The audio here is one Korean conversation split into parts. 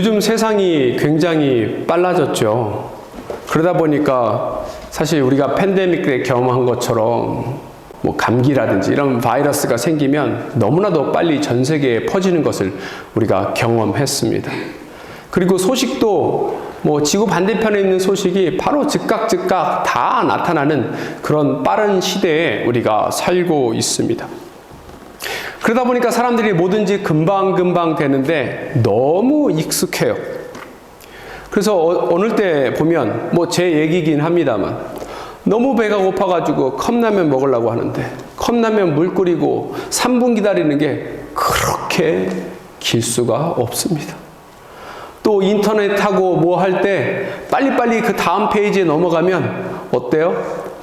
요즘 세상이 굉장히 빨라졌죠. 그러다 보니까 사실 우리가 팬데믹 때 경험한 것처럼 뭐 감기라든지 이런 바이러스가 생기면 너무나도 빨리 전 세계에 퍼지는 것을 우리가 경험했습니다. 그리고 소식도 뭐 지구 반대편에 있는 소식이 바로 즉각 다 나타나는 그런 빠른 시대에 우리가 살고 있습니다. 그러다 보니까 사람들이 뭐든지 금방 되는데 너무 익숙해요. 그래서 어느 때 보면 뭐 제 얘기긴 합니다만 너무 배가 고파가지고 컵라면 먹으려고 하는데 컵라면 물 끓이고 3분 기다리는 게 그렇게 길 수가 없습니다. 또 인터넷하고 뭐 할 때 빨리빨리 그 다음 페이지에 넘어가면 어때요?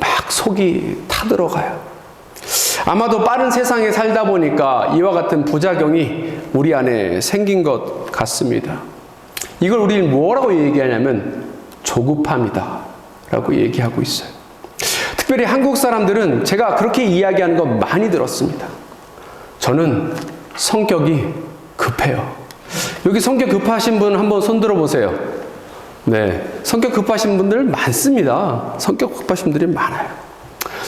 막 속이 타들어가요. 아마도 빠른 세상에 살다 보니까 이와 같은 부작용이 우리 안에 생긴 것 같습니다. 이걸 우리는 뭐라고 얘기하냐면 조급함이다 라고 얘기하고 있어요. 특별히 한국 사람들은 제가 그렇게 이야기하는 거 많이 들었습니다. 저는 성격이 급해요. 여기 성격 급하신 분 한번 손 들어보세요. 네, 성격 급하신 분들 많습니다. 성격 급하신 분들이 많아요.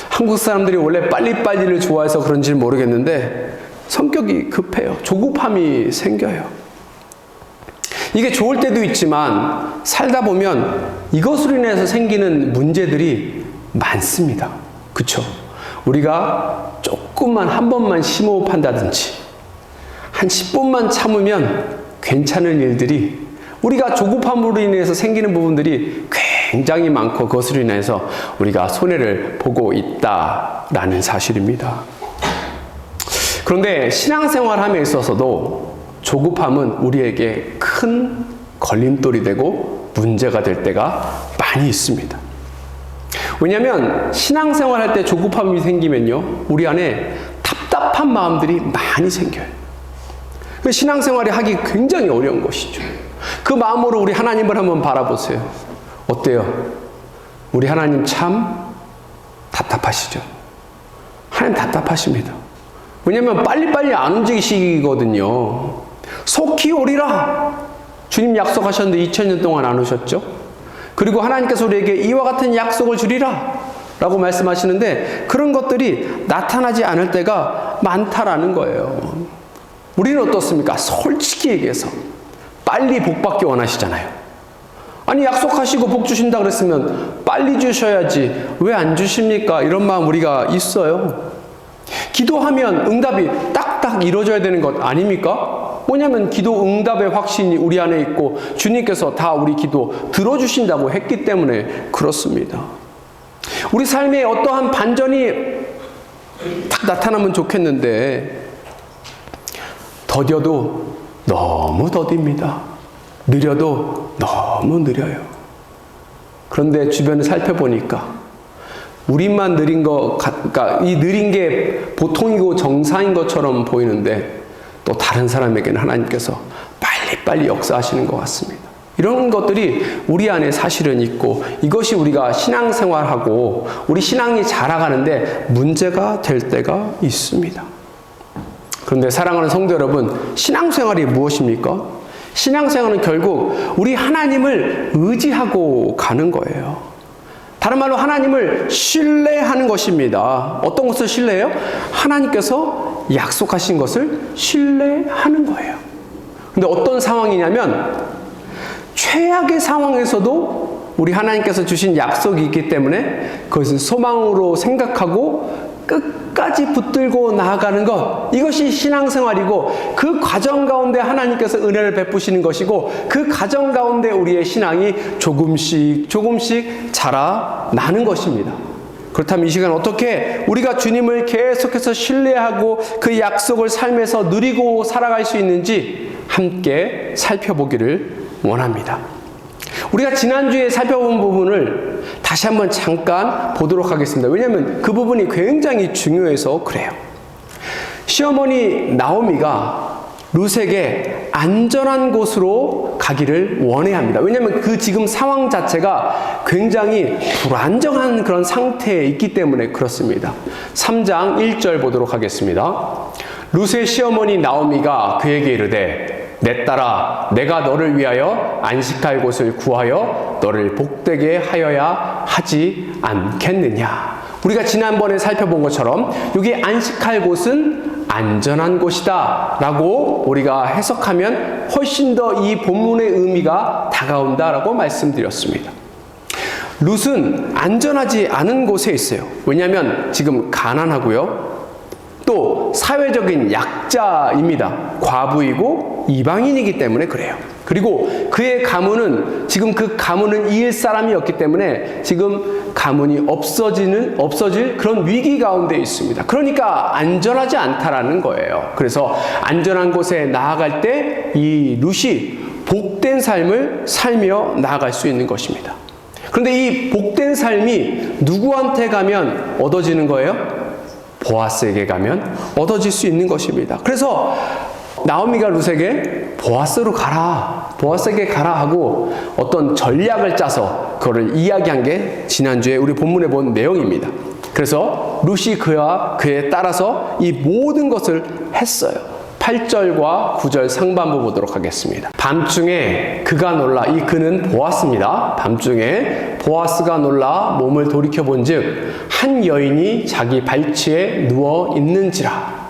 한국 사람들이 원래 빨리빨리를 좋아해서 그런지 모르겠는데 성격이 급해요. 조급함이 생겨요. 이게 좋을 때도 있지만 살다 보면 이것으로 인해서 생기는 문제들이 많습니다. 그쵸? 우리가 조금만 한 번만 심호흡한다든지 한 10분만 참으면 괜찮은 일들이 우리가 조급함으로 인해서 생기는 부분들이 굉장히 많고 그것으로 인해서 우리가 손해를 보고 있다라는 사실입니다. 그런데 신앙생활함에 있어서도 조급함은 우리에게 큰 걸림돌이 되고 문제가 될 때가 많이 있습니다. 왜냐하면 신앙생활할 때 조급함이 생기면요, 우리 안에 답답한 마음들이 많이 생겨요. 신앙생활이 하기 굉장히 어려운 것이죠. 그 마음으로 우리 하나님을 한번 바라보세요. 어때요? 우리 하나님 참 답답하시죠? 하나님 답답하십니다. 왜냐하면 빨리빨리 안 움직이시거든요. 속히 오리라. 주님 약속하셨는데 2000년 동안 안 오셨죠? 그리고 하나님께서 우리에게 이와 같은 약속을 주리라 라고 말씀하시는데 그런 것들이 나타나지 않을 때가 많다라는 거예요. 우리는 어떻습니까? 솔직히 얘기해서 빨리 복 받기 원하시잖아요. 아니 약속하시고 복 주신다 그랬으면 빨리 주셔야지 왜 안 주십니까? 이런 마음 우리가 있어요. 기도하면 응답이 딱딱 이루어져야 되는 것 아닙니까? 뭐냐면 기도 응답의 확신이 우리 안에 있고 주님께서 다 우리 기도 들어주신다고 했기 때문에 그렇습니다. 우리 삶에 어떠한 반전이 딱 나타나면 좋겠는데 더뎌도 너무 더딥니다. 느려도 너무 느려요. 그런데 주변을 살펴보니까 우리만 느린 거, 그러니까 이 느린 게 보통이고 정상인 것처럼 보이는데 또 다른 사람에게는 하나님께서 빨리빨리 역사하시는 것 같습니다. 이런 것들이 우리 안에 사실은 있고 이것이 우리가 신앙생활하고 우리 신앙이 자라가는데 문제가 될 때가 있습니다. 그런데 사랑하는 성도 여러분, 신앙생활이 무엇입니까? 신앙생활은 결국 우리 하나님을 의지하고 가는 거예요. 다른 말로 하나님을 신뢰하는 것입니다. 어떤 것을 신뢰해요? 하나님께서 약속하신 것을 신뢰하는 거예요. 근데 어떤 상황이냐면 최악의 상황에서도 우리 하나님께서 주신 약속이 있기 때문에 그것을 소망으로 생각하고 끝까지 붙들고 나아가는 것, 이것이 신앙생활이고 그 과정 가운데 하나님께서 은혜를 베푸시는 것이고 그 과정 가운데 우리의 신앙이 조금씩 자라나는 것입니다. 그렇다면 이 시간 어떻게 우리가 주님을 계속해서 신뢰하고 그 약속을 삶에서 누리고 살아갈 수 있는지 함께 살펴보기를 원합니다. 우리가 지난주에 살펴본 부분을 다시 한번 잠깐 보도록 하겠습니다. 왜냐하면 그 부분이 굉장히 중요해서 그래요. 시어머니 나오미가 룻에게 안전한 곳으로 가기를 원해합니다. 왜냐하면 그 지금 상황 자체가 굉장히 불안정한 그런 상태에 있기 때문에 그렇습니다. 3장 1절 보도록 하겠습니다. 룻의 시어머니 나오미가 그에게 이르되 내 딸아, 내가 너를 위하여 안식할 곳을 구하여 너를 복되게 하여야 하지 않겠느냐. 우리가 지난번에 살펴본 것처럼 여기 안식할 곳은 안전한 곳이다 라고 우리가 해석하면 훨씬 더 이 본문의 의미가 다가온다 라고 말씀드렸습니다. 룻은 안전하지 않은 곳에 있어요. 왜냐하면 지금 가난하고요, 또 사회적인 약자입니다. 과부이고 이방인이기 때문에 그래요. 그리고 그의 가문은 지금 그 가문은 이을 사람이 없기 때문에 지금 가문이 없어질 그런 위기 가운데 있습니다. 그러니까 안전하지 않다라는 거예요. 그래서 안전한 곳에 나아갈 때 이 룻이 복된 삶을 살며 나아갈 수 있는 것입니다. 그런데 이 복된 삶이 누구한테 가면 얻어지는 거예요? 보아스에게 가면 얻어질 수 있는 것입니다. 그래서 나오미가 룻에게 보아스로 가라, 보아스에게 가라 하고 어떤 전략을 짜서 그거를 이야기한 게 지난주에 우리 본문에 본 내용입니다. 그래서 룻이 그에 따라서 이 모든 것을 했어요. 8절과 9절 상반부 보도록 하겠습니다. 밤중에 그가 놀라, 이 그는 보아스입니다. 밤중에 보아스가 놀라 몸을 돌이켜본 즉 한 여인이 자기 발치에 누워 있는지라.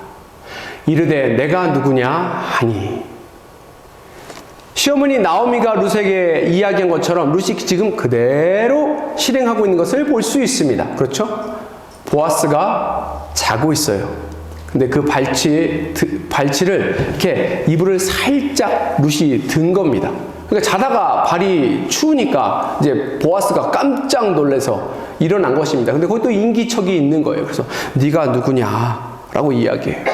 이르되 내가 누구냐 하니. 시어머니 나오미가 룻에게 이야기한 것처럼 룻이 지금 그대로 실행하고 있는 것을 볼 수 있습니다. 그렇죠? 보아스가 자고 있어요. 근데 그 발치를 이렇게 이불을 살짝 룻이 든 겁니다. 그러니까 자다가 발이 추우니까 이제 보아스가 깜짝 놀라서 일어난 것입니다. 근데 거기 또 인기척이 있는 거예요. 그래서 네가 누구냐라고 이야기해요.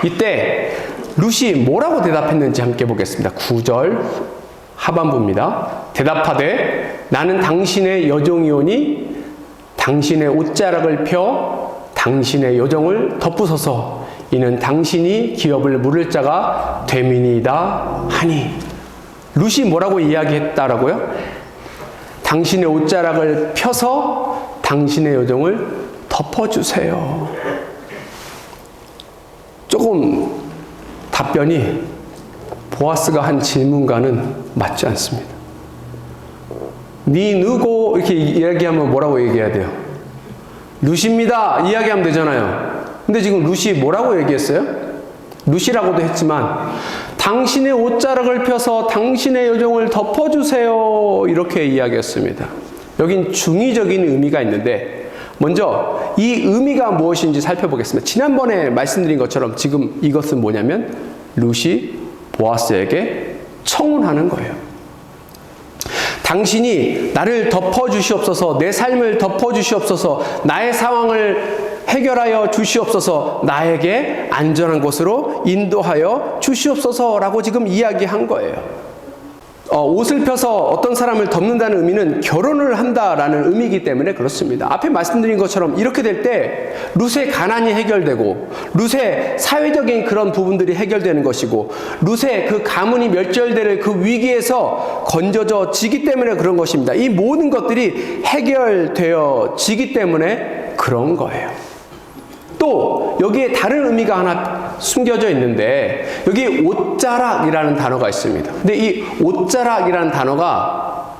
이때 룻이 뭐라고 대답했는지 함께 보겠습니다. 9절 하반부입니다. 대답하되 나는 당신의 여종이오니 당신의 옷자락을 펴 당신의 여종을 덮으소서. 이는 당신이 기업을 물을 자가 됨이니이다 하니. 룻이 뭐라고 이야기했다라고요? 당신의 옷자락을 펴서 당신의 여종을 덮어주세요. 조금 답변이 보아스가 한 질문과는 맞지 않습니다. 니 누구 이렇게 이야기하면 뭐라고 얘기해야 돼요? 룻입니다 이야기하면 되잖아요. 근데 지금 룻이 뭐라고 얘기했어요? 룻이라고도 했지만 당신의 옷자락을 펴서 당신의 여종을 덮어주세요 이렇게 이야기했습니다. 여긴 중의적인 의미가 있는데 먼저 이 의미가 무엇인지 살펴보겠습니다. 지난번에 말씀드린 것처럼 지금 이것은 뭐냐면 룻이 보아스에게 청혼하는 거예요. 당신이 나를 덮어주시옵소서, 내 삶을 덮어주시옵소서, 나의 상황을 해결하여 주시옵소서, 나에게 안전한 곳으로 인도하여 주시옵소서라고 지금 이야기한 거예요. 옷을 펴서 어떤 사람을 덮는다는 의미는 결혼을 한다라는 의미이기 때문에 그렇습니다. 앞에 말씀드린 것처럼 이렇게 될 때 룻의 가난이 해결되고 룻의 사회적인 그런 부분들이 해결되는 것이고 룻의 그 가문이 멸절될 그 위기에서 건져지기 때문에 그런 것입니다. 이 모든 것들이 해결되어지기 때문에 그런 거예요. 또 여기에 다른 의미가 하나 숨겨져 있는데 여기 옷자락이라는 단어가 있습니다. 근데 이 옷자락이라는 단어가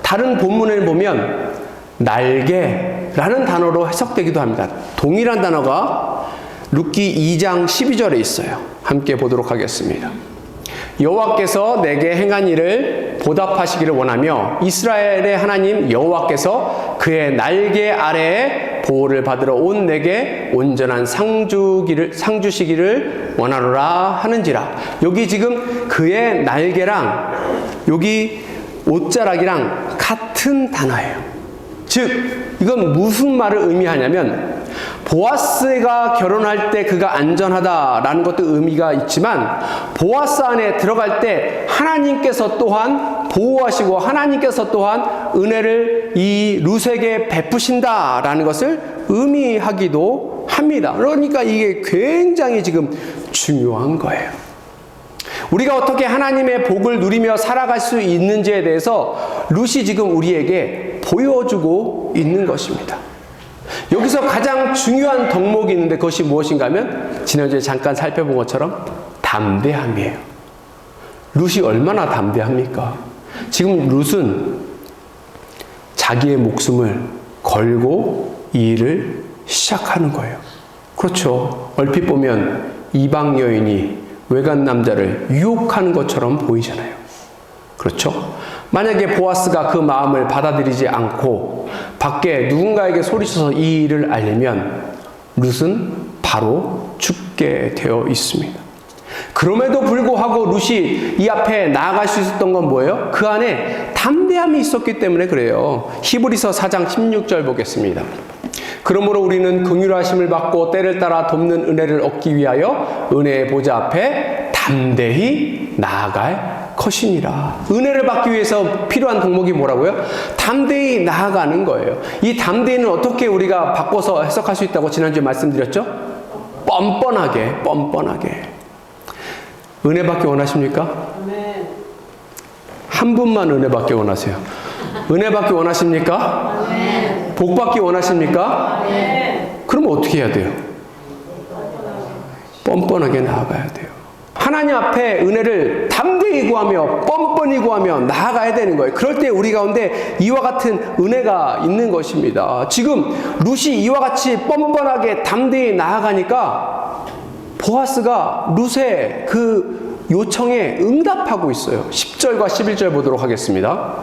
다른 본문을 보면 날개라는 단어로 해석되기도 합니다. 동일한 단어가 룻기 2장 12절에 있어요. 함께 보도록 하겠습니다. 여호와께서 내게 행한 일을 보답하시기를 원하며 이스라엘의 하나님 여호와께서 그의 날개 아래에 보호를 받으러 온 내게 온전한 상주시기를 원하노라 하는지라. 여기 지금 그의 날개랑 여기 옷자락이랑 같은 단어예요. 즉 이건 무슨 말을 의미하냐면 보아스가 결혼할 때 그가 안전하다라는 것도 의미가 있지만 보아스 안에 들어갈 때 하나님께서 또한 보호하시고 하나님께서 또한 은혜를 이 룻에게 베푸신다라는 것을 의미하기도 합니다. 그러니까 이게 굉장히 지금 중요한 거예요. 우리가 어떻게 하나님의 복을 누리며 살아갈 수 있는지에 대해서 룻이 지금 우리에게 보여주고 있는 것입니다. 여기서 가장 중요한 덕목이 있는데 그것이 무엇인가 하면 지난주에 잠깐 살펴본 것처럼 담대함이에요. 룻이 얼마나 담대합니까? 지금 룻은 자기의 목숨을 걸고 이 일을 시작하는 거예요. 그렇죠. 얼핏 보면 이방 여인이 외간 남자를 유혹하는 것처럼 보이잖아요. 그렇죠? 만약에 보아스가 그 마음을 받아들이지 않고 밖에 누군가에게 소리쳐서 이 일을 알리면 룻은 바로 죽게 되어 있습니다. 그럼에도 불구하고 룻이 이 앞에 나아갈 수 있었던 건 뭐예요? 그 안에 담대함이 있었기 때문에 그래요. 히브리서 4장 16절 보겠습니다. 그러므로 우리는 긍휼하심을 받고 때를 따라 돕는 은혜를 얻기 위하여 은혜의 보좌 앞에 담대히 나아갈 것이니라. 은혜를 받기 위해서 필요한 덕목이 뭐라고요? 담대히 나아가는 거예요. 이 담대히는 어떻게 우리가 바꿔서 해석할 수 있다고 지난주에 말씀드렸죠? 뻔뻔하게. 은혜 받기 원하십니까? 아멘. 한 분만 은혜 받기 원하세요. 은혜 받기 원하십니까? 아멘. 복 받기 원하십니까? 아멘. 그럼 어떻게 해야 돼요? 뻔뻔하게 나아가야 돼요. 하나님 앞에 은혜를 담대히 구하며 뻔뻔히 구하며 나아가야 되는 거예요. 그럴 때 우리 가운데 이와 같은 은혜가 있는 것입니다. 지금 룻이 이와 같이 뻔뻔하게 담대히 나아가니까 보아스가 룻의 그 요청에 응답하고 있어요. 10절과 11절 보도록 하겠습니다.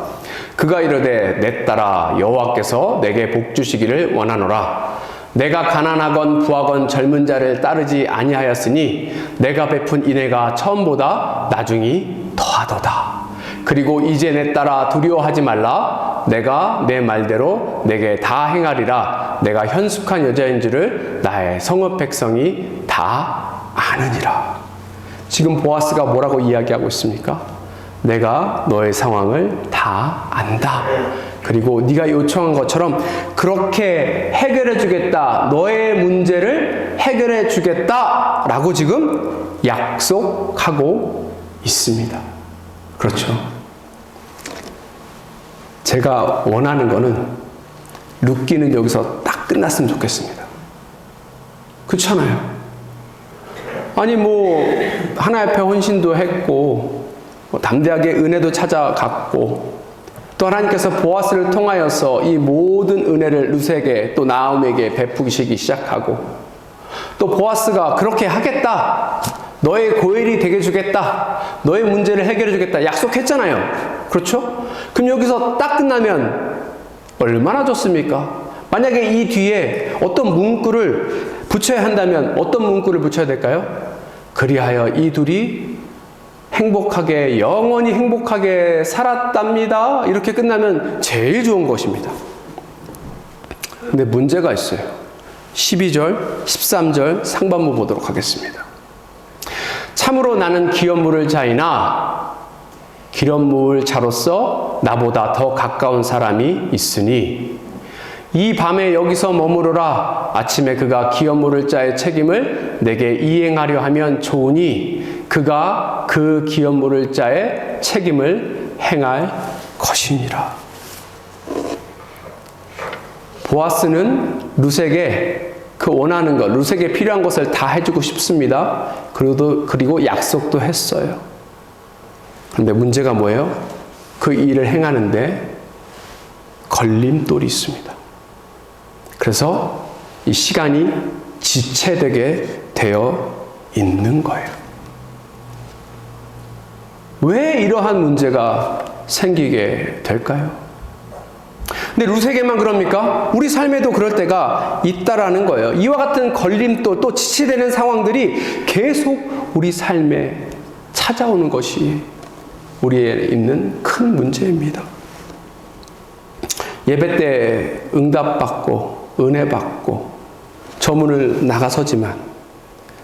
그가 이르되 내 딸아 여호와께서 내게 복 주시기를 원하노라. 내가 가난하건 부하건 젊은 자를 따르지 아니하였으니 내가 베푼 인애가 처음보다 나중이 더하도다. 그리고 이제 내 딸아 두려워하지 말라. 내가 내 말대로 내게 다 행하리라. 내가 현숙한 여자인 줄을 나의 성읍 백성이 다 아느니라. 지금 보아스가 뭐라고 이야기하고 있습니까? 내가 너의 상황을 다 안다. 그리고 네가 요청한 것처럼 그렇게 해결해 주겠다. 너의 문제를 해결해 주겠다. 라고 지금 약속하고 있습니다. 그렇죠. 제가 원하는 거는 룻기는 여기서 딱 끝났으면 좋겠습니다. 그렇잖아요. 아니 하나님 앞에 헌신도 했고 담대하게 은혜도 찾아갔고 또 하나님께서 보아스를 통하여서 이 모든 은혜를 룻에게 또 나옴에게 베푸시기 시작하고 또 보아스가 그렇게 하겠다. 너의 고엘이 되게 주겠다. 너의 문제를 해결해 주겠다. 약속했잖아요. 그렇죠? 그럼 여기서 딱 끝나면 얼마나 좋습니까? 만약에 이 뒤에 어떤 문구를 붙여야 한다면 어떤 문구를 붙여야 될까요? 그리하여 이 둘이 행복하게 영원히 행복하게 살았답니다. 이렇게 끝나면 제일 좋은 것입니다. 근데 문제가 있어요. 12절, 13절 상반부 보도록 하겠습니다. 참으로 나는 기업 물을 자이나 기업 물 자로서 나보다 더 가까운 사람이 있으니 이 밤에 여기서 머무르라. 아침에 그가 기업 물을 자의 책임을 내게 이행하려 하면 좋으니 그가 그 기업 물을 자의 책임을 행할 것이니라. 보아스는 룻에게 그 원하는 것, 룻에게 필요한 것을 다 해주고 싶습니다. 그리고 약속도 했어요. 그런데 문제가 뭐예요? 그 일을 행하는데 걸림돌이 있습니다. 그래서 이 시간이 지체되게 되어 있는 거예요. 왜 이러한 문제가 생기게 될까요? 근데 룻에게만 그럽니까? 우리 삶에도 그럴 때가 있다라는 거예요. 이와 같은 걸림돌, 또 지체되는 상황들이 계속 우리 삶에 찾아오는 것이 우리에 있는 큰 문제입니다. 예배 때 응답받고 은혜 받고 저문을 나가서지만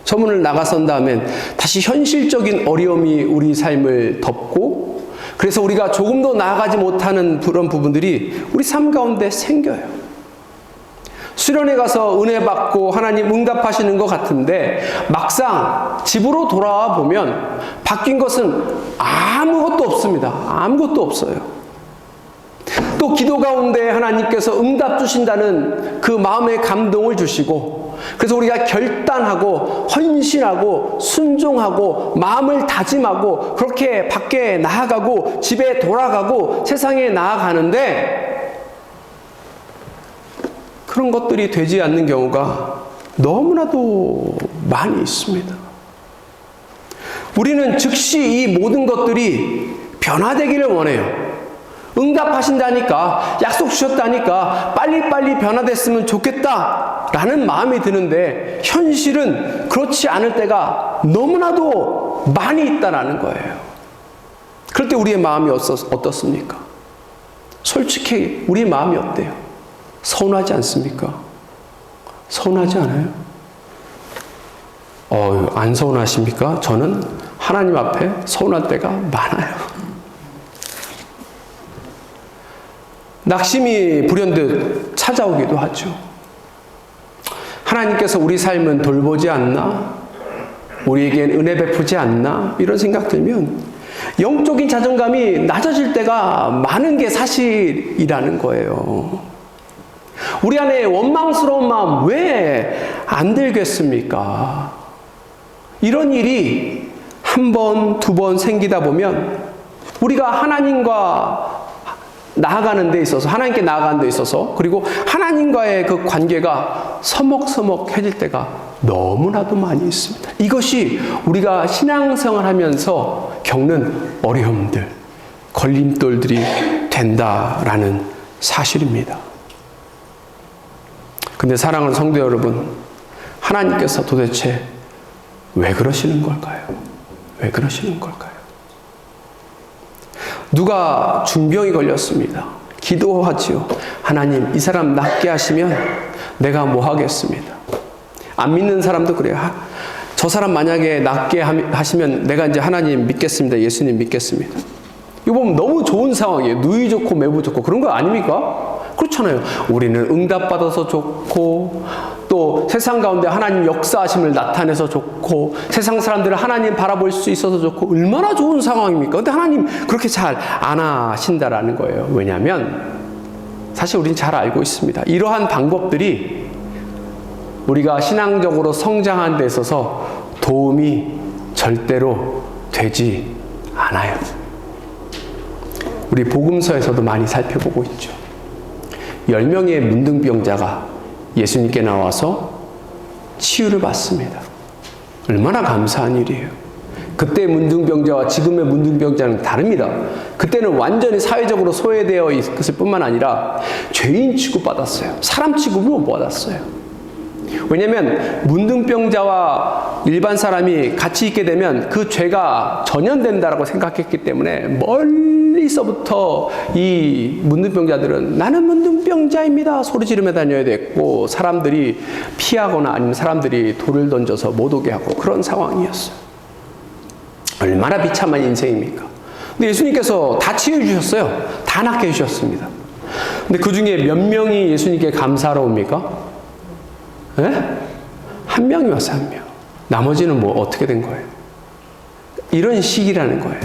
저문을 나가선 다음엔 다시 현실적인 어려움이 우리 삶을 덮고 그래서 우리가 조금도 나아가지 못하는 그런 부분들이 우리 삶 가운데 생겨요. 수련회 가서 은혜 받고 하나님 응답하시는 것 같은데 막상 집으로 돌아와 보면 바뀐 것은 아무것도 없습니다. 아무것도 없어요. 또 기도 가운데 하나님께서 응답 주신다는 그 마음의 감동을 주시고 그래서 우리가 결단하고 헌신하고 순종하고 마음을 다짐하고 그렇게 밖에 나아가고 집에 돌아가고 세상에 나아가는데 그런 것들이 되지 않는 경우가 너무나도 많이 있습니다. 우리는 즉시 이 모든 것들이 변화되기를 원해요. 응답하신다니까, 약속 주셨다니까 빨리빨리 변화됐으면 좋겠다라는 마음이 드는데 현실은 그렇지 않을 때가 너무나도 많이 있다라는 거예요. 그럴 때 우리의 마음이 어떻습니까? 솔직히 우리의 마음이 어때요? 서운하지 않습니까? 서운하지 않아요? 안 서운하십니까? 저는 하나님 앞에 서운할 때가 많아요. 낙심이 불현듯 찾아오기도 하죠. 하나님께서 우리 삶은 돌보지 않나? 우리에겐 은혜 베푸지 않나? 이런 생각 들면 영적인 자존감이 낮아질 때가 많은 게 사실이라는 거예요. 우리 안에 원망스러운 마음 왜 안 들겠습니까? 이런 일이 한 번, 두 번 생기다 보면 우리가 하나님과 나아가는 데 있어서, 하나님께 나아가는 데 있어서, 그리고 하나님과의 그 관계가 서먹서먹해질 때가 너무나도 많이 있습니다. 이것이 우리가 신앙생활 하면서 겪는 어려움들, 걸림돌들이 된다라는 사실입니다. 근데 사랑하는 성도 여러분, 하나님께서 도대체 왜 그러시는 걸까요? 왜 그러시는 걸까요? 누가 중병이 걸렸습니다. 기도하지요. 하나님, 이 사람 낫게 하시면 내가 뭐 하겠습니다. 안 믿는 사람도 그래요. 저 사람 만약에 낫게 하시면 내가 이제 하나님 믿겠습니다. 예수님 믿겠습니다. 이거 보면 너무 좋은 상황이에요. 누이 좋고 매부 좋고 그런 거 아닙니까? 그렇잖아요. 우리는 응답받아서 좋고 또 세상 가운데 하나님 역사하심을 나타내서 좋고 세상 사람들을 하나님 바라볼 수 있어서 좋고 얼마나 좋은 상황입니까? 근데 하나님 그렇게 잘 안 하신다라는 거예요. 왜냐하면 사실 우리는 잘 알고 있습니다. 이러한 방법들이 우리가 신앙적으로 성장하는 데 있어서 도움이 절대로 되지 않아요. 우리 복음서에서도 많이 살펴보고 있죠. 10명의 문둥병자가 예수님께 나와서 치유를 받습니다. 얼마나 감사한 일이에요. 그때 문둥병자와 지금의 문둥병자는 다릅니다. 그때는 완전히 사회적으로 소외되어 있을 뿐만 아니라 죄인 취급받았어요. 사람 취급을 못 받았어요. 왜냐하면 문둥병자와 일반 사람이 같이 있게 되면 그 죄가 전염된다라고 생각했기 때문에 멀리서부터 이 문둥병자들은 나는 문둥병자입니다 소리 지르며 다녀야 됐고 사람들이 피하거나 아니면 사람들이 돌을 던져서 못 오게 하고 그런 상황이었어요. 얼마나 비참한 인생입니까? 근데 예수님께서 다 치유해 주셨어요. 다 낫게 해주셨습니다. 근데 그 중에 몇 명이 예수님께 감사하러 옵니까? 네? 한 명이 왔어요, 한 명. 나머지는 뭐 어떻게 된 거예요? 이런 식이라는 거예요.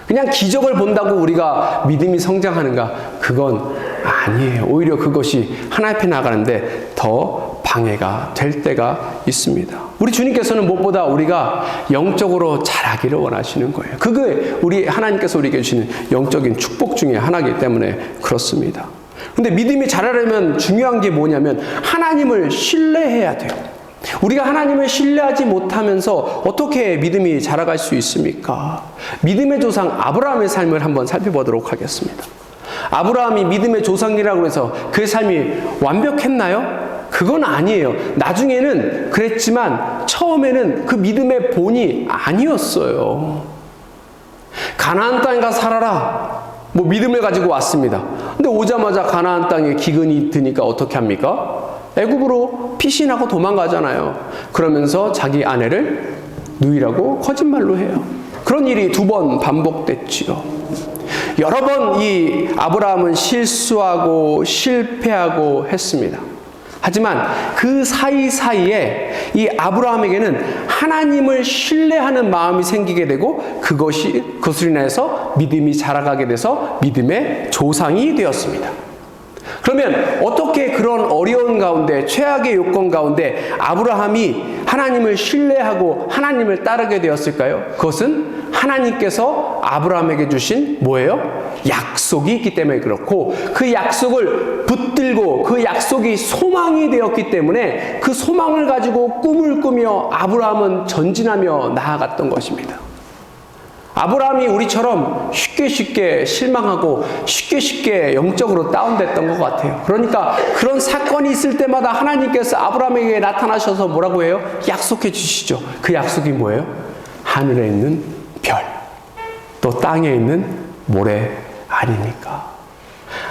그냥 기적을 본다고 우리가 믿음이 성장하는가? 그건 아니에요. 오히려 그것이 하나님 앞에 나가는데 더 방해가 될 때가 있습니다. 우리 주님께서는 무엇보다 우리가 영적으로 자라기를 원하시는 거예요. 그게 우리 하나님께서 우리에게 주시는 영적인 축복 중에 하나이기 때문에 그렇습니다. 근데 믿음이 자라려면 중요한 게 뭐냐면 하나님을 신뢰해야 돼요. 우리가 하나님을 신뢰하지 못하면서 어떻게 믿음이 자라갈 수 있습니까? 믿음의 조상 아브라함의 삶을 한번 살펴보도록 하겠습니다. 아브라함이 믿음의 조상이라고 해서 그의 삶이 완벽했나요? 그건 아니에요. 나중에는 그랬지만 처음에는 그 믿음의 본이 아니었어요. 가나안 땅에 가서 살아라. 뭐 믿음을 가지고 왔습니다. 근데 오자마자 가나안 땅에 기근이 드니까 어떻게 합니까? 애굽으로 피신하고 도망가잖아요. 그러면서 자기 아내를 누이라고 거짓말로 해요. 그런 일이 2번 반복됐지요. 여러 번 이 아브라함은 실수하고 실패하고 했습니다. 하지만 그 사이사이에 이 아브라함에게는 하나님을 신뢰하는 마음이 생기게 되고 그것으로 인해서 믿음이 자라가게 돼서 믿음의 조상이 되었습니다. 그러면 어떻게 그런 어려운 가운데, 최악의 요건 가운데 아브라함이 하나님을 신뢰하고 하나님을 따르게 되었을까요? 그것은 하나님께서 아브라함에게 주신 뭐예요? 약속이 있기 때문에 그렇고, 그 약속을 붙들고 그 약속이 소망이 되었기 때문에 그 소망을 가지고 꿈을 꾸며 아브라함은 전진하며 나아갔던 것입니다. 아브라함이 우리처럼 쉽게 실망하고 쉽게 영적으로 다운됐던 것 같아요. 그러니까 그런 사건이 있을 때마다 하나님께서 아브라함에게 나타나셔서 뭐라고 해요? 약속해 주시죠. 그 약속이 뭐예요? 하늘에 있는 별, 또 땅에 있는 모래 아닙니까?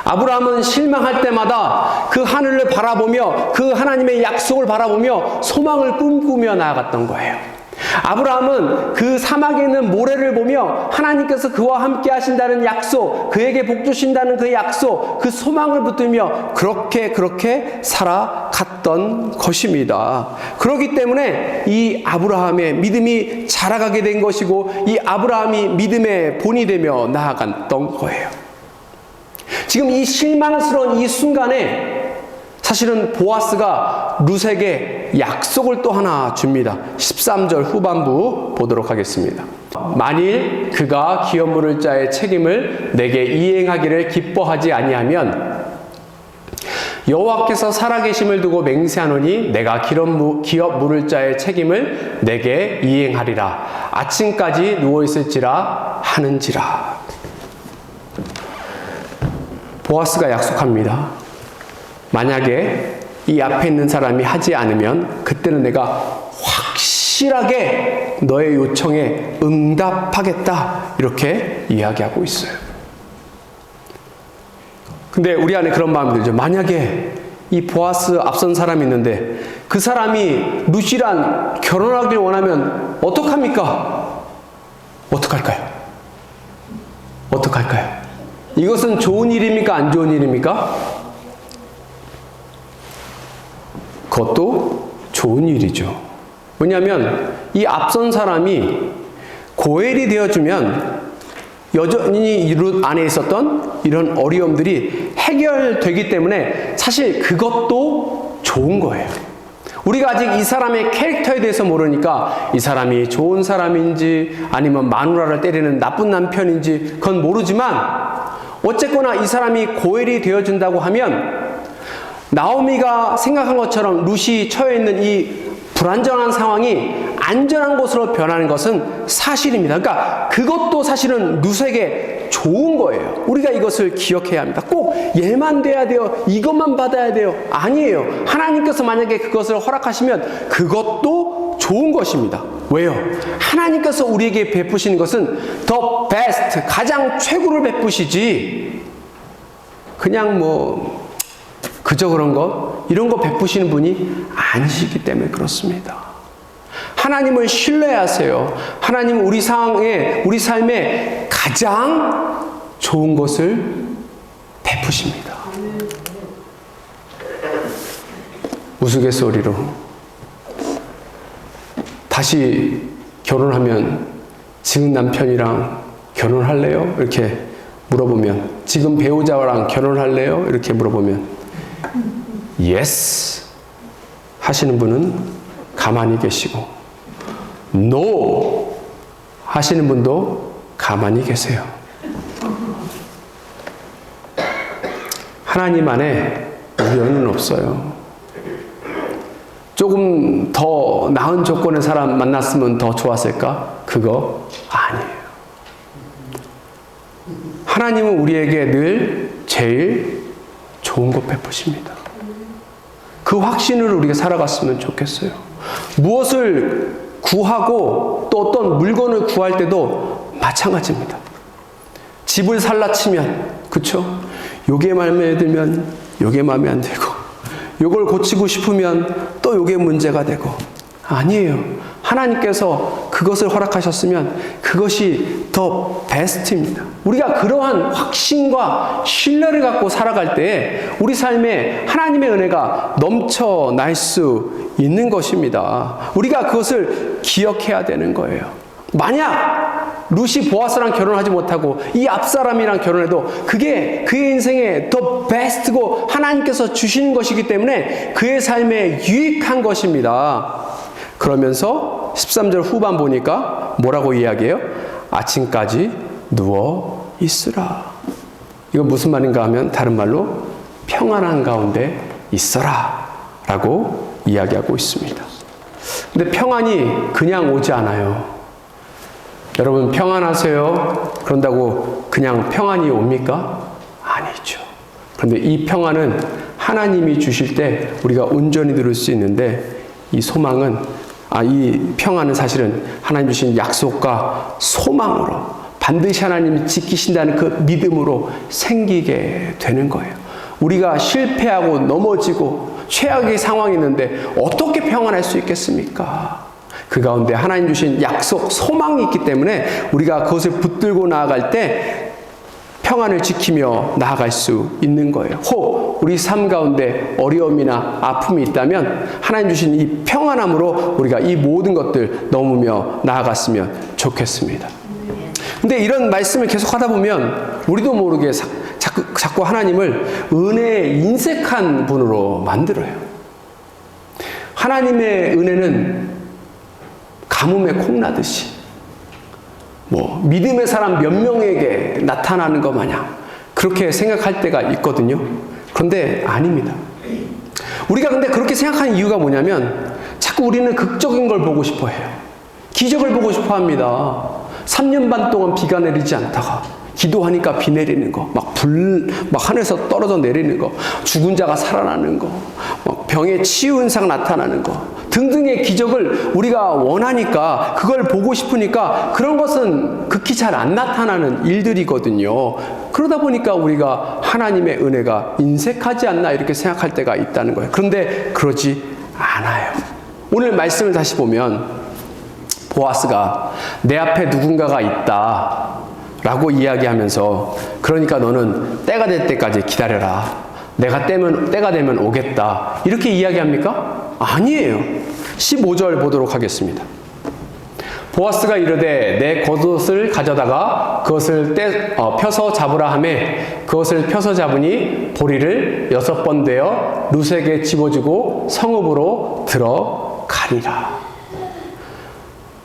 아브라함은 실망할 때마다 그 하늘을 바라보며 그 하나님의 약속을 바라보며 소망을 꿈꾸며 나아갔던 거예요. 아브라함은 그 사막에 있는 모래를 보며 하나님께서 그와 함께 하신다는 약속, 그에게 복 주신다는 그 약속, 그 소망을 붙들며 그렇게 살아갔던 것입니다. 그렇기 때문에 이 아브라함의 믿음이 자라가게 된 것이고, 이 아브라함이 믿음의 본이 되며 나아갔던 거예요. 지금 이 실망스러운 이 순간에 사실은 보아스가 룻에게 약속을 또 하나 줍니다. 13절 후반부 보도록 하겠습니다. 만일 그가 기업 물을 자의 책임을 내게 이행하기를 기뻐하지 아니하면 여호와께서 살아계심을 두고 맹세하노니 내가 기업 물을 자의 책임을 내게 이행하리라. 아침까지 누워있을지라 하는지라. 보아스가 약속합니다. 만약에 이 앞에 있는 사람이 하지 않으면 그때는 내가 확실하게 너의 요청에 응답하겠다, 이렇게 이야기하고 있어요. 근데 우리 안에 그런 마음이 들죠. 만약에 이 보아스 앞선 사람이 있는데 그 사람이 룻이랑 결혼하길 원하면 어떡합니까? 어떡할까요? 이것은 좋은 일입니까? 안 좋은 일입니까? 그것도 좋은 일이죠. 왜냐하면 이 앞선 사람이 고엘이 되어주면 여전히 룻 안에 있었던 이런 어려움들이 해결되기 때문에 사실 그것도 좋은 거예요. 우리가 아직 이 사람의 캐릭터에 대해서 모르니까 이 사람이 좋은 사람인지 아니면 마누라를 때리는 나쁜 남편인지 그건 모르지만, 어쨌거나 이 사람이 고엘이 되어준다고 하면 나오미가 생각한 것처럼 룻이 처해 있는 이 불안정한 상황이 안전한 곳으로 변하는 것은 사실입니다. 그러니까 그것도 사실은 룻에게 좋은 거예요. 우리가 이것을 기억해야 합니다. 꼭 얘만 돼야 돼요, 이것만 받아야 돼요, 아니에요. 하나님께서 만약에 그것을 허락하시면 그것도 좋은 것입니다. 왜요? 하나님께서 우리에게 베푸시는 것은 더 베스트, 가장 최고를 베푸시지 그냥 그저 그런 거, 이런 거 베푸시는 분이 아니시기 때문에 그렇습니다. 하나님을 신뢰하세요. 하나님은 우리 상황에, 우리 삶에 가장 좋은 것을 베푸십니다. 우스갯소리로 다시 결혼하면 지금 남편이랑 결혼할래요? 이렇게 물어보면, 지금 배우자랑 결혼할래요? 이렇게 물어보면 yes 하시는 분은 가만히 계시고 no 하시는 분도 가만히 계세요. 하나님 안에 우연은 없어요. 조금 더 나은 조건의 사람 만났으면 더 좋았을까? 그거 아니에요. 하나님은 우리에게 늘 제일 좋은 것 베푸십니다. 그 확신으로 우리가 살아갔으면 좋겠어요. 무엇을 구하고 또 어떤 물건을 구할 때도 마찬가지입니다. 집을 살라 치면, 그쵸? 요게 마음에 들면 요게 마음에 안 들고, 요걸 고치고 싶으면 또 요게 문제가 되고, 아니에요. 하나님께서 그것을 허락하셨으면 그것이 더 베스트입니다. 우리가 그러한 확신과 신뢰를 갖고 살아갈 때 우리 삶에 하나님의 은혜가 넘쳐날 수 있는 것입니다. 우리가 그것을 기억해야 되는 거예요. 만약 룻이 보아스랑 결혼하지 못하고 이 앞사람이랑 결혼해도 그게 그의 인생에 더 베스트고 하나님께서 주신 것이기 때문에 그의 삶에 유익한 것입니다. 그러면서 13절 후반 보니까 뭐라고 이야기해요? 아침까지 누워 있으라. 이거 무슨 말인가 하면 다른 말로 평안한 가운데 있어라 라고 이야기하고 있습니다. 근데 평안이 그냥 오지 않아요. 여러분 평안하세요 그런다고 그냥 평안이 옵니까? 아니죠. 그런데 이 평안은 하나님이 주실 때 우리가 온전히 누릴 수 있는데 이 소망은 이 평안은 사실은 하나님 주신 약속과 소망으로 반드시 하나님이 지키신다는 그 믿음으로 생기게 되는 거예요. 우리가 실패하고 넘어지고 최악의 상황이 있는데 어떻게 평안할 수 있겠습니까? 그 가운데 하나님 주신 약속, 소망이 있기 때문에 우리가 그것을 붙들고 나아갈 때 평안을 지키며 나아갈 수 있는 거예요. 혹 우리 삶 가운데 어려움이나 아픔이 있다면 하나님 주신 이 평안함으로 우리가 이 모든 것들 넘으며 나아갔으면 좋겠습니다. 근데 이런 말씀을 계속 하다 보면 우리도 모르게 자꾸 하나님을 은혜에 인색한 분으로 만들어요. 하나님의 은혜는 가뭄에 콩나듯이 믿음의 사람 몇 명에게 나타나는 것 마냥 그렇게 생각할 때가 있거든요. 그런데 아닙니다. 우리가 근데 그렇게 생각하는 이유가 뭐냐면 자꾸 우리는 극적인 걸 보고 싶어 해요. 기적을 보고 싶어 합니다. 3년 반 동안 비가 내리지 않다가 기도하니까 비 내리는 거, 막 하늘에서 떨어져 내리는 거, 죽은 자가 살아나는 거, 병의 치유 현상 나타나는 거 등등의 기적을 우리가 원하니까 그걸 보고 싶으니까 그런 것은 극히 잘 안 나타나는 일들이거든요. 그러다 보니까 우리가 하나님의 은혜가 인색하지 않나 이렇게 생각할 때가 있다는 거예요. 그런데 그러지 않아요. 오늘 말씀을 다시 보면 보아스가 내 앞에 누군가가 있다 라고 이야기하면서 그러니까 너는 때가 될 때까지 기다려라. 때가 되면 오겠다. 이렇게 이야기합니까? 아니에요. 15절 보도록 하겠습니다. 보아스가 이르되 내 겉옷을 가져다가 그것을 펴서 잡으라 하매 그것을 펴서 잡으니 보리를 6번 되어 룻에게 집어주고 성읍으로 들어가니라.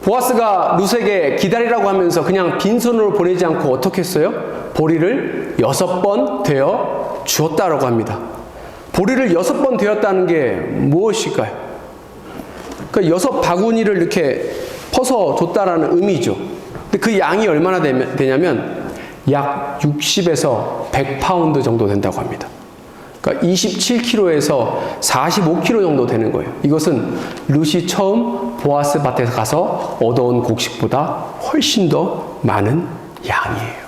보아스가 룻에게 기다리라고 하면서 그냥 빈손으로 보내지 않고 어떻게 했어요? 보리를 6번 되어 주었다라고 합니다. 보리를 6번 되었다는 게 무엇일까요? 그러니까 6바구니를 이렇게 퍼서 줬다라는 의미죠. 근데 그 양이 얼마나 되냐면 약 60에서 100파운드 정도 된다고 합니다. 그러니까 27kg에서 45kg 정도 되는 거예요. 이것은 룻이 처음 보아스 밭에 가서 얻어온 곡식보다 훨씬 더 많은 양이에요.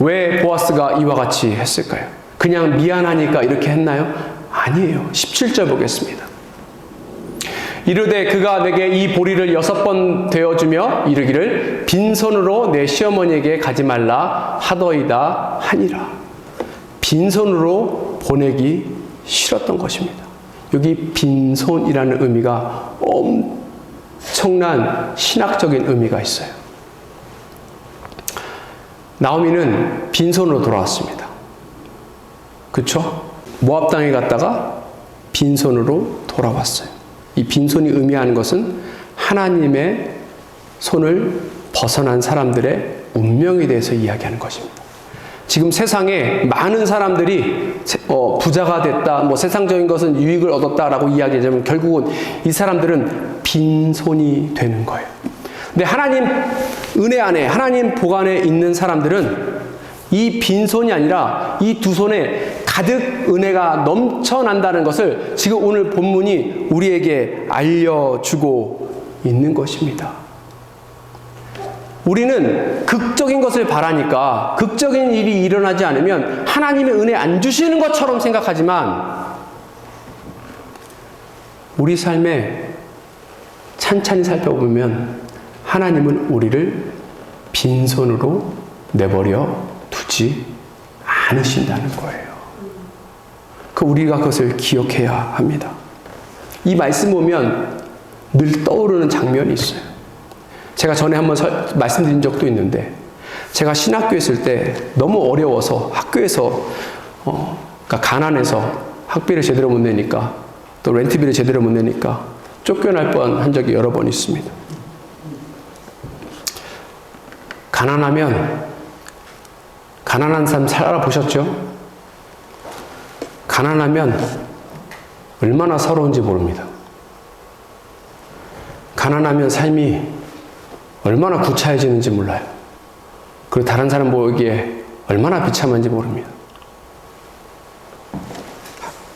왜 보아스가 이와 같이 했을까요? 그냥 미안하니까 이렇게 했나요? 아니에요. 17절 보겠습니다. 이르되 그가 내게 이 보리를 6번 되어주며 이르기를 빈손으로 내 시어머니에게 가지 말라 하더이다 하니라. 빈손으로 보내기 싫었던 것입니다. 여기 빈손이라는 의미가 엄청난 신학적인 의미가 있어요. 나오미는 빈손으로 돌아왔습니다. 그렇죠? 모압 땅에 갔다가 빈손으로 돌아왔어요. 이 빈손이 의미하는 것은 하나님의 손을 벗어난 사람들의 운명에 대해서 이야기하는 것입니다. 지금 세상에 많은 사람들이 부자가 됐다, 세상적인 것은 유익을 얻었다라고 이야기하자면 결국은 이 사람들은 빈손이 되는 거예요. 근데 하나님 은혜 안에, 하나님 복 안에 있는 사람들은 이 빈손이 아니라 이 두 손에 가득 은혜가 넘쳐난다는 것을 지금 오늘 본문이 우리에게 알려주고 있는 것입니다. 우리는 극적인 것을 바라니까 극적인 일이 일어나지 않으면 하나님의 은혜 안 주시는 것처럼 생각하지만 우리 삶에 찬찬히 살펴보면 하나님은 우리를 빈손으로 내버려 두지 않으신다는 거예요. 우리가 그것을 기억해야 합니다. 이 말씀 보면 늘 떠오르는 장면이 있어요. 제가 전에 한번 말씀드린 적도 있는데, 제가 신학교에 있을 때 너무 어려워서 학교에서 그러니까 가난해서 학비를 제대로 못 내니까, 또 렌트비를 제대로 못 내니까 쫓겨날 뻔한 적이 여러 번 있습니다. 가난하면, 가난한 삶 살아보셨죠? 가난하면 얼마나 서러운지 모릅니다. 가난하면 삶이 얼마나 구차해지는지 몰라요. 그리고 다른 사람 보기에 얼마나 비참한지 모릅니다.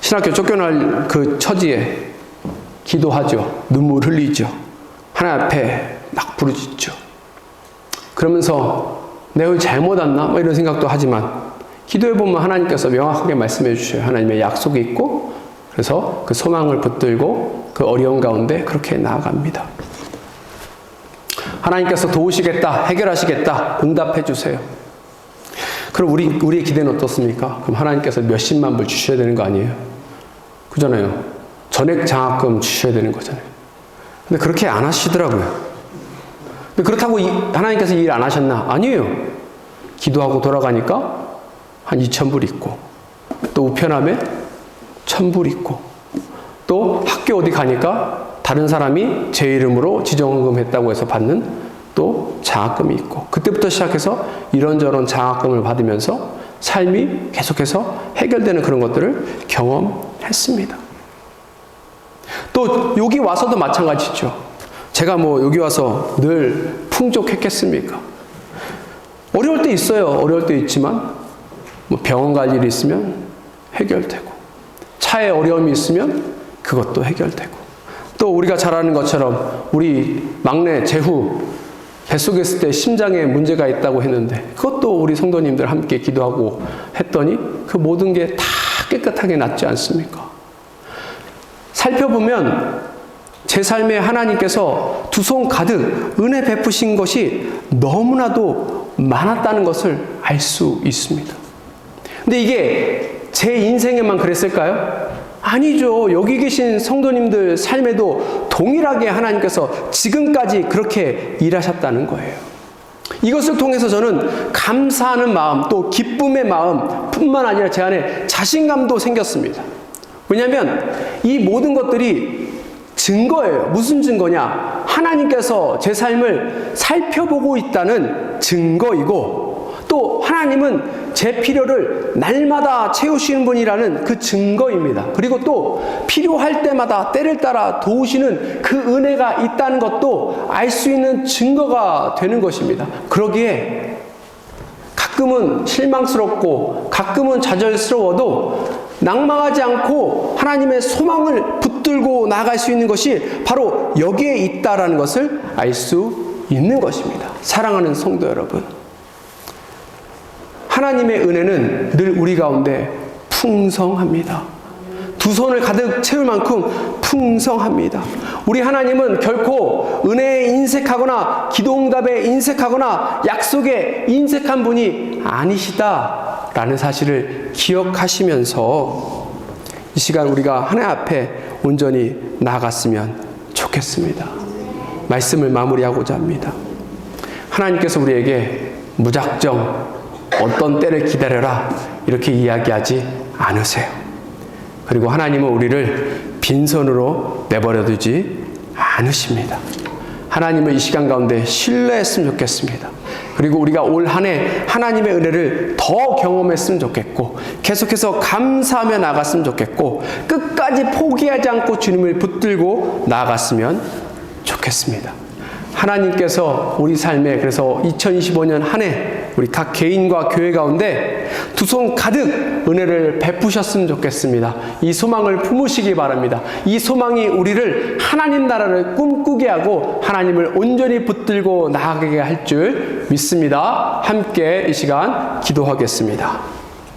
신학교 쫓겨날 그 처지에 기도하죠. 눈물 흘리죠. 하나님 앞에 막 부르짖죠. 그러면서 내가 왜 잘못 왔나? 뭐 이런 생각도 하지만, 기도해보면 하나님께서 명확하게 말씀해 주셔요. 하나님의 약속이 있고, 그래서 그 소망을 붙들고 그 어려운 가운데 그렇게 나아갑니다. 하나님께서 도우시겠다, 해결하시겠다, 응답해 주세요. 그럼 우리의 기대는 어떻습니까? 그럼 하나님께서 몇십만 불 주셔야 되는 거 아니에요? 그잖아요. 전액 장학금 주셔야 되는 거잖아요. 근데 그렇게 안 하시더라고요. 근데 그렇다고 하나님께서 일 안 하셨나? 아니에요. 기도하고 돌아가니까 한 2,000불 있고, 또 우편함에 1,000불 있고, 또 학교 어디 가니까 다른 사람이 제 이름으로 지정금 했다고 해서 받는 또 장학금이 있고, 그때부터 시작해서 이런저런 장학금을 받으면서 삶이 계속해서 해결되는 그런 것들을 경험했습니다. 또 여기 와서도 마찬가지죠. 제가 뭐 여기 와서 늘 풍족했겠습니까? 어려울 때 있어요. 어려울 때 있지만, 뭐 병원 갈 일이 있으면 해결되고, 차에 어려움이 있으면 그것도 해결되고, 또 우리가 잘 아는 것처럼 우리 막내 재후 뱃속에 있을 때 심장에 문제가 있다고 했는데, 그것도 우리 성도님들 함께 기도하고 했더니 그 모든 게 다 깨끗하게 낫지 않습니까? 살펴보면 제 삶에 하나님께서 두 손 가득 은혜 베푸신 것이 너무나도 많았다는 것을 알 수 있습니다. 근데 이게 제 인생에만 그랬을까요? 아니죠. 여기 계신 성도님들 삶에도 동일하게 하나님께서 지금까지 그렇게 일하셨다는 거예요. 이것을 통해서 저는 감사하는 마음, 또 기쁨의 마음 뿐만 아니라 제 안에 자신감도 생겼습니다. 왜냐하면 이 모든 것들이 증거예요. 무슨 증거냐? 하나님께서 제 삶을 살펴보고 있다는 증거이고, 또 하나님은 제 필요를 날마다 채우시는 분이라는 그 증거입니다. 그리고 또 필요할 때마다 때를 따라 도우시는 그 은혜가 있다는 것도 알 수 있는 증거가 되는 것입니다. 그러기에 가끔은 실망스럽고 가끔은 좌절스러워도 낭망하지 않고 하나님의 소망을 붙들고 나아갈 수 있는 것이 바로 여기에 있다라는 것을 알 수 있는 것입니다. 사랑하는 성도 여러분, 하나님의 은혜는 늘 우리 가운데 풍성합니다. 두 손을 가득 채울 만큼 풍성합니다. 우리 하나님은 결코 은혜에 인색하거나 기도응답에 인색하거나 약속에 인색한 분이 아니시다라는 사실을 기억하시면서 이 시간 우리가 하나님 앞에 온전히 나아갔으면 좋겠습니다. 말씀을 마무리하고자 합니다. 하나님께서 우리에게 무작정 어떤 때를 기다려라 이렇게 이야기하지 않으세요. 그리고 하나님은 우리를 빈손으로 내버려두지 않으십니다. 하나님을 이 시간 가운데 신뢰했으면 좋겠습니다. 그리고 우리가 올 한 해 하나님의 은혜를 더 경험했으면 좋겠고, 계속해서 감사하며 나아갔으면 좋겠고, 끝까지 포기하지 않고 주님을 붙들고 나아갔으면 좋겠습니다. 하나님께서 우리 삶에, 그래서 2025년 한 해 우리 각 개인과 교회 가운데 두 손 가득 은혜를 베푸셨으면 좋겠습니다. 이 소망을 품으시기 바랍니다. 이 소망이 우리를 하나님 나라를 꿈꾸게 하고 하나님을 온전히 붙들고 나아가게 할 줄 믿습니다. 함께 이 시간 기도하겠습니다.